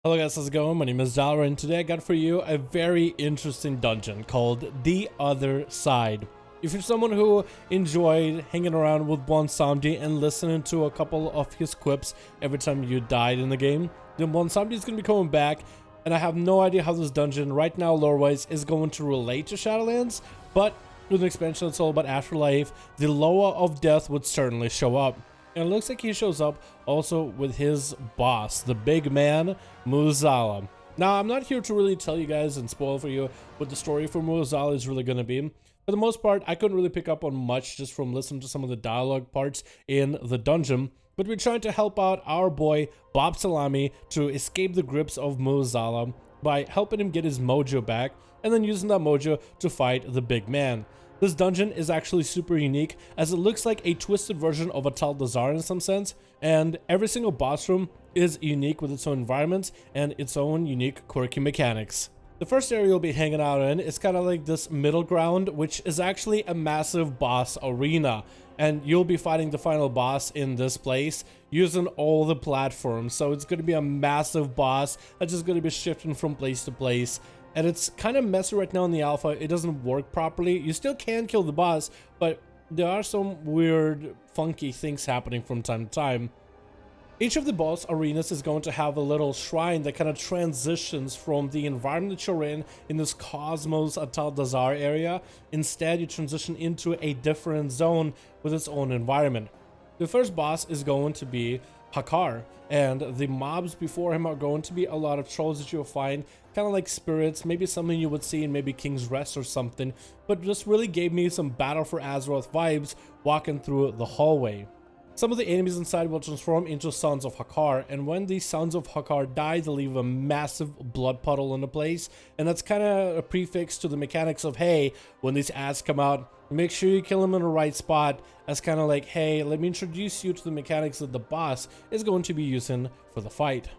Hello guys, how's it going? My name is Dalaran and today I got for you a very interesting dungeon called The Other Side. If you're someone who enjoyed hanging around with Bwonsamdi and listening to a couple of his quips every time you died in the game, then Bwonsamdi is going to be coming back, and I have no idea how this dungeon right now lore-wise is going to relate to Shadowlands, but with an expansion that's all about afterlife, the Loa of Death would certainly show up. And it looks like he shows up also with his boss, the big man, Muzala. Now, I'm not here to really tell you guys and spoil for you what the story for Muzala is really going to be. For the most part, I couldn't really pick up on much just from listening to some of the dialogue parts in the dungeon. But we're trying to help out our boy, Bwonsamdi, to escape the grips of Muzala by helping him get his mojo back and then using that mojo to fight the big man. This dungeon is actually super unique as it looks like a twisted version of a Dalaran in some sense, and every single boss room is unique with its own environment and its own unique quirky mechanics. The first area you'll be hanging out in is kind of like this middle ground, which is actually a massive boss arena, and you'll be fighting the final boss in this place using all the platforms. So it's going to be a massive boss that's just going to be shifting from place to place. And it's kind of messy right now in the alpha. It doesn't work properly. You still can kill the boss, but there are some weird, funky things happening from time to time. Each of the boss arenas is going to have a little shrine that kind of transitions from the environment that you're in this Cosmos Dalaran area. Instead, you transition into a different zone with its own environment. The first boss is going to be Hakar, and the mobs before him are going to be a lot of trolls that you'll find, kind of like spirits, maybe something you would see in maybe King's Rest or something, but just really gave me some Battle for Azeroth vibes walking through the hallway. Some of the enemies inside will transform into Sons of Hakar, and when these Sons of Hakar die, they leave a massive blood puddle in the place, and that's kind of a prefix to the mechanics of, hey, when these ads come out, make sure you kill them in the right spot, as kind of like, hey, let me introduce you to the mechanics that the boss is going to be using for the fight.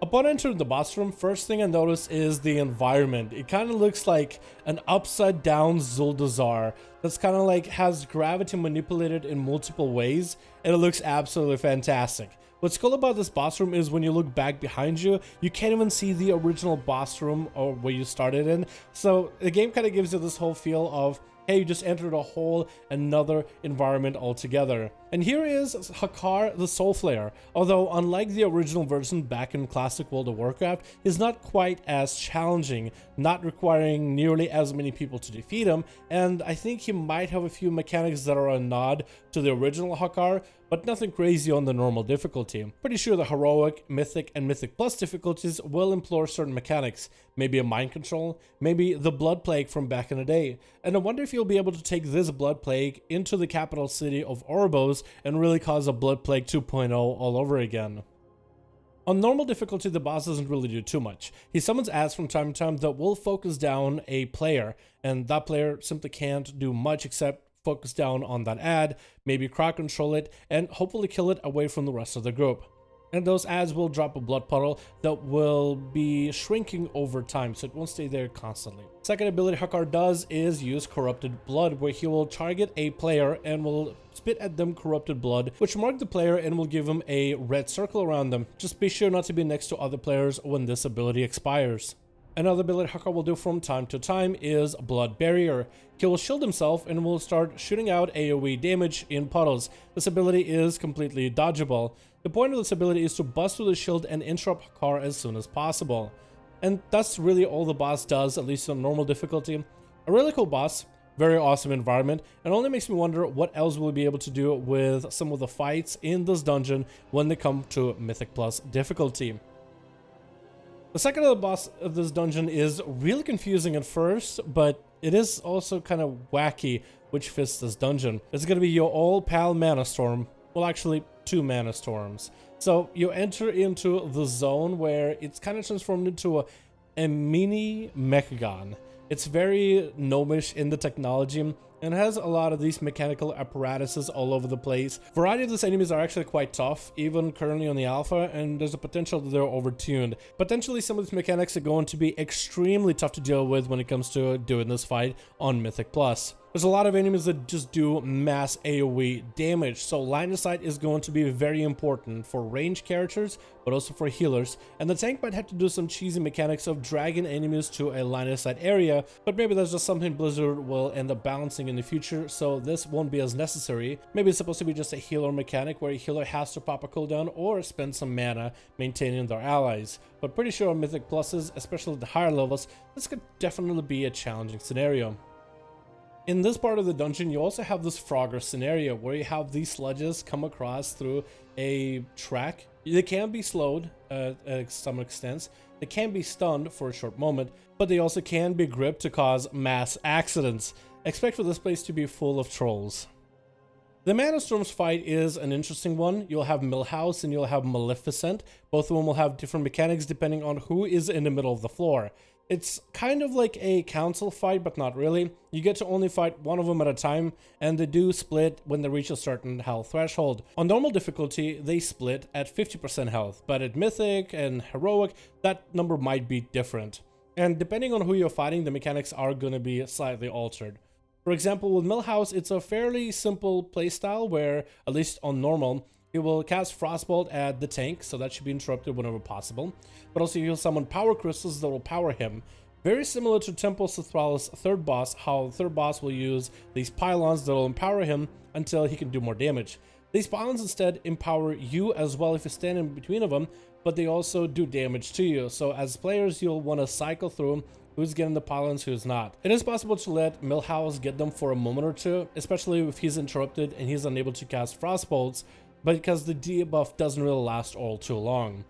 Upon entering the boss room, first thing I notice is the environment. It kind of looks like an upside down Zuldazar that's kind of like has gravity manipulated in multiple ways, and it looks absolutely fantastic. What's cool about this boss room is when you look back behind you, you can't even see the original boss room or where you started in. So the game kind of gives you this whole feel of, hey, you just entered a whole another environment altogether. And here is Hakar the Soulflayer. Although unlike the original version back in classic World of Warcraft, he's not quite as challenging, not requiring nearly as many people to defeat him, and I think he might have a few mechanics that are a nod to the original Hakar, but nothing crazy on the normal difficulty. Pretty sure the heroic, mythic, and mythic plus difficulties will employ certain mechanics, maybe a mind control, maybe the blood plague from back in the day. And I wonder if you'll be able to take this blood plague into the capital city of Oribos and really cause a blood plague 2.0 all over again. On normal difficulty, the boss doesn't really do too much. He summons ads from time to time that will focus down a player, and that player simply can't do much except focus down on that ad, maybe crowd control it, and hopefully kill it away from the rest of the group. And those ads will drop a blood puddle that will be shrinking over time, so it won't stay there constantly. Second ability Hakar does is use Corrupted Blood, where he will target a player and will spit at them corrupted blood, which mark the player and will give him a red circle around them. Just be sure not to be next to other players when this ability expires. Another ability Hakar will do from time to time is Blood Barrier. He will shield himself and will start shooting out AoE damage in puddles. This ability is completely dodgeable. The point of this ability is to bust through the shield and interrupt Hakar as soon as possible. And that's really all the boss does, at least on normal difficulty. A really cool boss, very awesome environment, and only makes me wonder what else we'll be able to do with some of the fights in this dungeon when they come to Mythic Plus difficulty. The second other boss of this dungeon is really confusing at first, but it is also kind of wacky, which fits this dungeon. It's going to be your old pal Mana Storm. Well, actually, 2 Mana Storms. So you enter into the zone where it's kind of transformed into a mini Mechagon. It's very gnomish in the technology, and has a lot of these mechanical apparatuses all over the place. Variety of these enemies are actually quite tough, even currently on the alpha, and there's a potential that they're overtuned. Potentially some of these mechanics are going to be extremely tough to deal with when it comes to doing this fight on Mythic Plus. There's a lot of enemies that just do mass AoE damage, so line of sight is going to be very important for range characters, but also for healers. And the tank might have to do some cheesy mechanics of dragging enemies to a line of sight area, but maybe that's just something Blizzard will end up balancing in the future, so this won't be as necessary. Maybe it's supposed to be just a healer mechanic where a healer has to pop a cooldown or spend some mana maintaining their allies. But pretty sure on Mythic Pluses, especially at the higher levels, this could definitely be a challenging scenario. In this part of the dungeon, you also have this Frogger scenario where you have these sludges come across through a track. They can be slowed at some extent. They can be stunned for a short moment, but they also can be gripped to cause mass accidents. Expect for this place to be full of trolls. The Mana Storms fight is an interesting one. You'll have Millhouse and you'll have Maleficent. Both of them will have different mechanics depending on who is in the middle of the floor. It's kind of like a council fight, but not really. You get to only fight one of them at a time, and they do split when they reach a certain health threshold. On normal difficulty, they split at 50% health, but at Mythic and Heroic, that number might be different. And depending on who you're fighting, the mechanics are going to be slightly altered. For example, with Millhouse, it's a fairly simple playstyle where, at least on normal, he will cast Frostbolt at the tank, so that should be interrupted whenever possible. But also he'll summon power crystals that will power him. Very similar to Temple Sethrala's third boss, how the third boss will use these pylons that will empower him until he can do more damage. These pylons instead empower you as well if you stand in between of them, but they also do damage to you. So as players, you'll want to cycle through who's getting the pylons, who's not. It is possible to let Millhouse get them for a moment or two, especially if he's interrupted and he's unable to cast Frostbolts, but because the debuff doesn't really last all too long.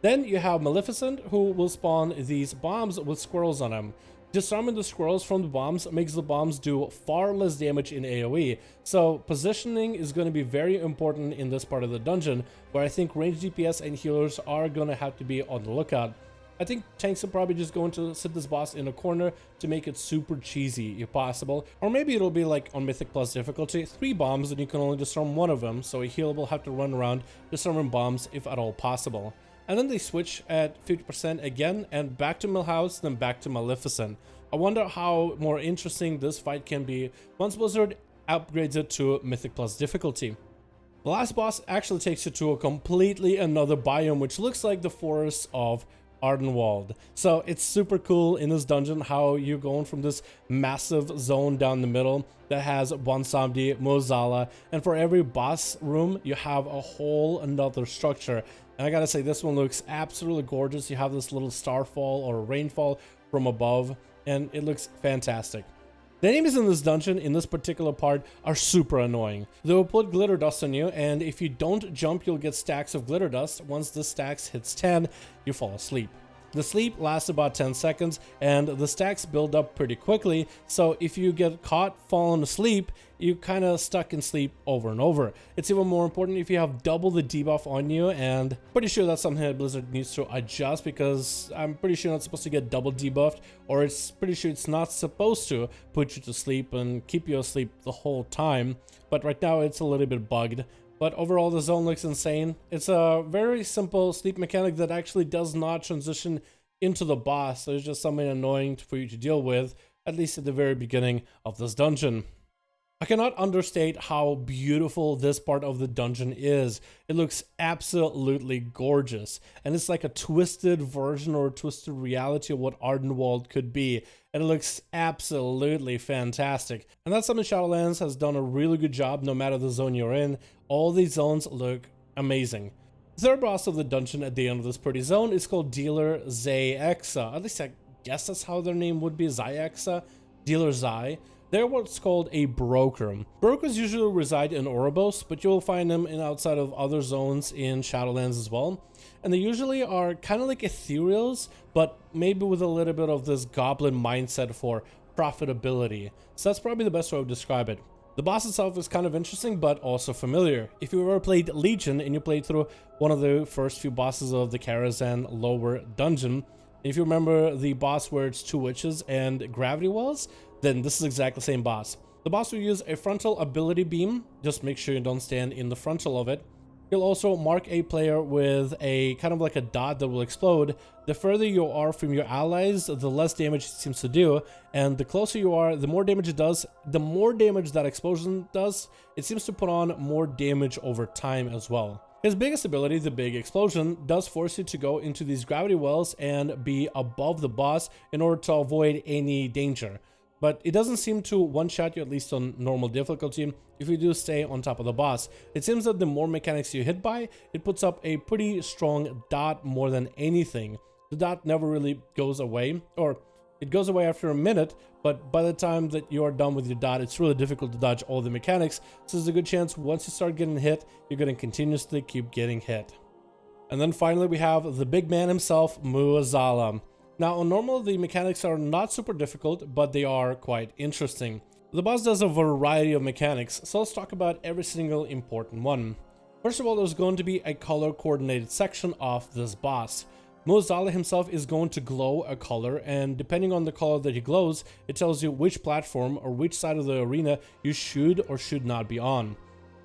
Then you have Maleficent, who will spawn these bombs with squirrels on them. Disarming the squirrels from the bombs makes the bombs do far less damage in AoE, so positioning is going to be very important in this part of the dungeon, where I think range DPS and healers are going to have to be on the lookout. I think tanks are probably just going to sit this boss in a corner to make it super cheesy if possible. Or maybe it'll be like on Mythic Plus difficulty, 3 bombs and you can only disarm one of them, so a healer will have to run around disarming bombs if at all possible. And then they switch at 50% again, and back to Millhouse, then back to Maleficent. I wonder how more interesting this fight can be once Blizzard upgrades it to Mythic Plus difficulty. The last boss actually takes you to a completely another biome, which looks like the forests of Ardenwald. So it's super cool in this dungeon how you're going from this massive zone down the middle that has Bwonsamdi, Mozala, and for every boss room you have a whole another structure. And I gotta say, this one looks absolutely gorgeous. You have this little starfall or rainfall from above, and it looks fantastic. The enemies in this dungeon, in this particular part, are super annoying. They will put glitter dust on you, and if you don't jump, you'll get stacks of glitter dust. Once the stacks hits 10, you fall asleep. The sleep lasts about 10 seconds, and the stacks build up pretty quickly, so if you get caught falling asleep, you're kind of stuck in sleep over and over. It's even more important if you have double the debuff on you, and pretty sure that's something that Blizzard needs to adjust, because I'm pretty sure you're not supposed to get double debuffed, or it's pretty sure it's not supposed to put you to sleep and keep you asleep the whole time, but right now it's a little bit bugged. But overall, the zone looks insane. It's a very simple sleep mechanic that actually does not transition into the boss. So it's just something annoying for you to deal with, at least at the very beginning of this dungeon. I cannot understate how beautiful this part of the dungeon is. It looks absolutely gorgeous, and it's like a twisted version or a twisted reality of what Ardenwald could be, and it looks absolutely fantastic. And that's something Shadowlands has done a really good job no matter the zone you're in. All these zones look amazing. The third boss of the dungeon at the end of this pretty zone is called Dealer Zayexa. At least I guess that's how their name would be, Zayexa, Dealer Zai. They're what's called a broker. Brokers usually reside in Oribos, but you'll find them in outside of other zones in Shadowlands as well. And they usually are kind of like ethereals, but maybe with a little bit of this goblin mindset for profitability. So that's probably the best way to describe it. The boss itself is kind of interesting, but also familiar. If you ever played Legion and you played through one of the first few bosses of the Karazhan lower dungeon, if you remember the boss where it's 2 witches and gravity wells, then this is exactly the same boss. The boss will use a frontal ability beam. Just make sure you don't stand in the frontal of it. He'll also mark a player with a kind of like a dot that will explode. The further you are from your allies, the less damage it seems to do, and the closer you are, the more damage it does. The more damage that explosion does, it seems to put on more damage over time as well. His biggest ability, the Big Explosion, does force you to go into these gravity wells and be above the boss in order to avoid any danger. But it doesn't seem to one-shot you, at least on normal difficulty, if you do stay on top of the boss. It seems that the more mechanics you hit by, it puts up a pretty strong dot more than anything. The dot never really goes away, or it goes away after a minute, but by the time that you are done with your dot, it's really difficult to dodge all the mechanics, so there's a good chance once you start getting hit, you're going to continuously keep getting hit. And then finally we have the big man himself, Muazala. Now, on normal, the mechanics are not super difficult, but they are quite interesting. The boss does a variety of mechanics, so let's talk about every single important one. First of all, there's going to be a color-coordinated section of this boss. Muazala himself is going to glow a color, and depending on the color that he glows, it tells you which platform or which side of the arena you should or should not be on.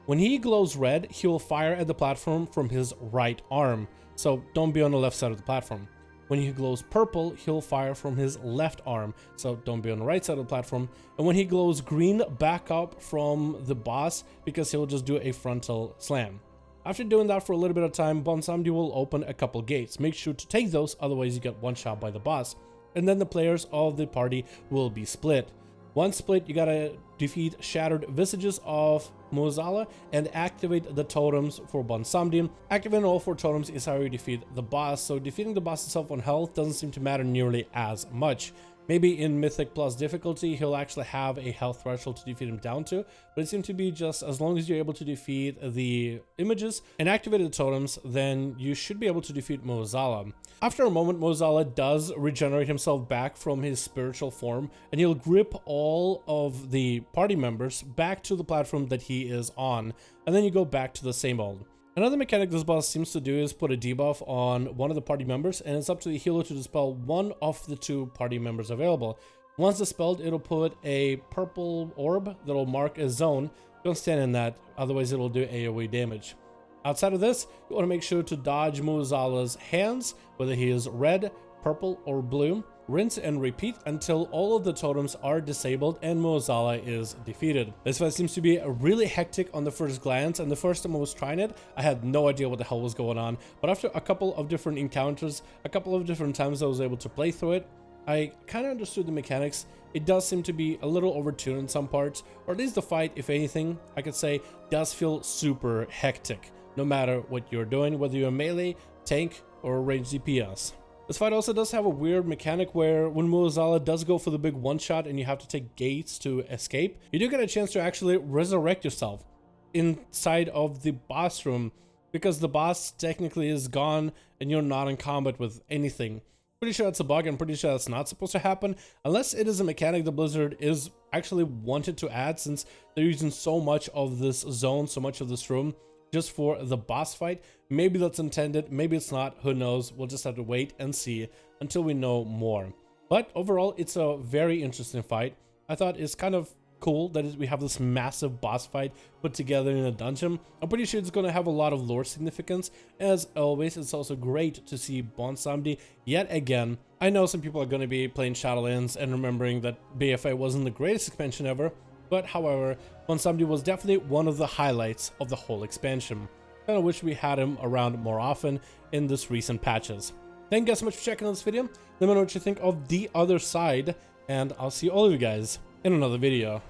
When he glows red, he will fire at the platform from his right arm, so don't be on the left side of the platform. When he glows purple, he'll fire from his left arm, so don't be on the right side of the platform. And when he glows green, back up from the boss, because he'll just do a frontal slam. After doing that for a little bit of time, Bwonsamdi will open a couple gates. Make sure to take those, otherwise you get one shot by the boss. And then the players of the party will be split. Once split, you gotta defeat Shattered Visages of Muazala and activate the totems for Bwonsamdi. Activating all 4 totems is how you defeat the boss, so defeating the boss itself on health doesn't seem to matter nearly as much. Maybe in Mythic Plus difficulty, he'll actually have a health threshold to defeat him down to, but it seems to be just as long as you're able to defeat the images and activate the totems, then you should be able to defeat Muazala. After a moment, Muazala does regenerate himself back from his spiritual form, and he'll grip all of the party members back to the platform that he is on, and then you go back to the same old. Another mechanic this boss seems to do is put a debuff on one of the party members, and it's up to the healer to dispel one of the 2 party members available. Once dispelled, it'll put a purple orb that'll mark a zone. Don't stand in that, otherwise it'll do AoE damage. Outside of this, you want to make sure to dodge Muazala's hands, whether he is red, purple, or blue. Rinse and repeat until all of the totems are disabled and Muazala is defeated. This fight seems to be really hectic on the first glance, and the first time I was trying it, I had no idea what the hell was going on. But after a couple of different encounters, a couple of different times I was able to play through it, I kind of understood the mechanics. It does seem to be a little overtuned in some parts, or at least the fight, if anything, I could say, does feel super hectic, no matter what you're doing, whether you're melee, tank, or ranged DPS. This fight also does have a weird mechanic where when Muazala does go for the big one-shot and you have to take gates to escape, you do get a chance to actually resurrect yourself inside of the boss room, because the boss technically is gone and you're not in combat with anything. Pretty sure that's a bug. I'm pretty sure that's not supposed to happen, unless it is a mechanic that Blizzard is actually wanted to add, since they're using so much of this zone, so much of this room, just for the boss fight. Maybe that's intended, maybe it's not, who knows. We'll just have to wait and see until we know more. But overall, it's a very interesting fight. I thought it's kind of cool that we have this massive boss fight put together in a dungeon. I'm pretty sure it's going to have a lot of lore significance. As always, it's also great to see Bwonsamdi yet again. I know some people are going to be playing Shadowlands and remembering that BFA wasn't the greatest expansion ever, but however, Bwonsamdi was definitely one of the highlights of the whole expansion. Kind of wish we had him around more often in this recent patches. Thank you guys so much for checking out this video. Let me know what you think of The Other Side, and I'll see all of you guys in another video.